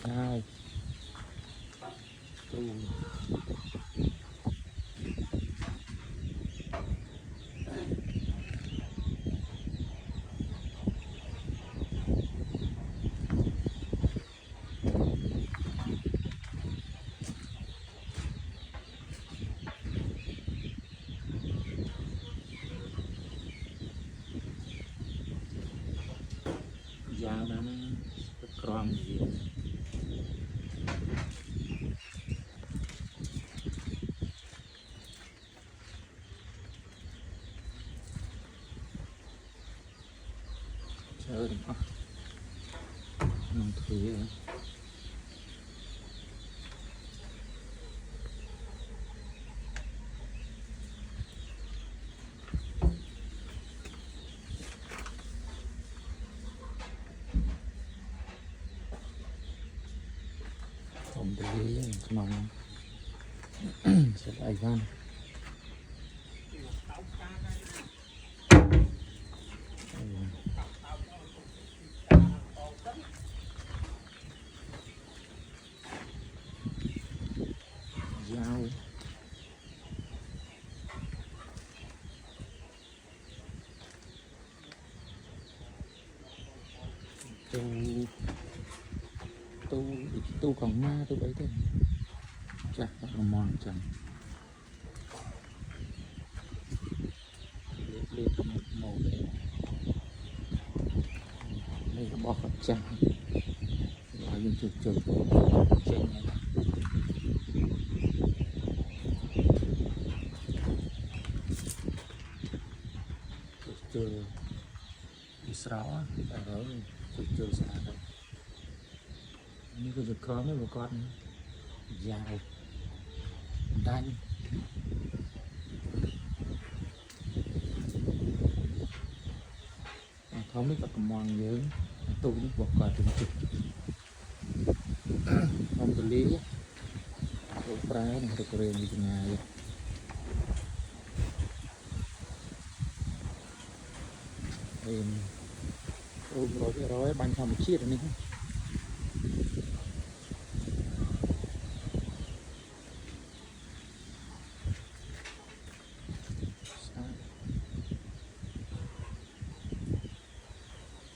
hai tu dao đó nó crom gì chơi được nông thủy rồi không để mong sẽ lại gan dao tu còn ma tu ấy thế chặt nó mòn chẳng liệt màu đấy đây là bò khẩn trăng và những chuột chuột trên này chuột Israel ở chuột xa đây như cái việc có mấy một con dài đanh không biết các món dưỡng tôi những bột cỏ trùng trục không tự lý tôi trái này được rèn như thế này tôi rồi bánh thầm chiết rồi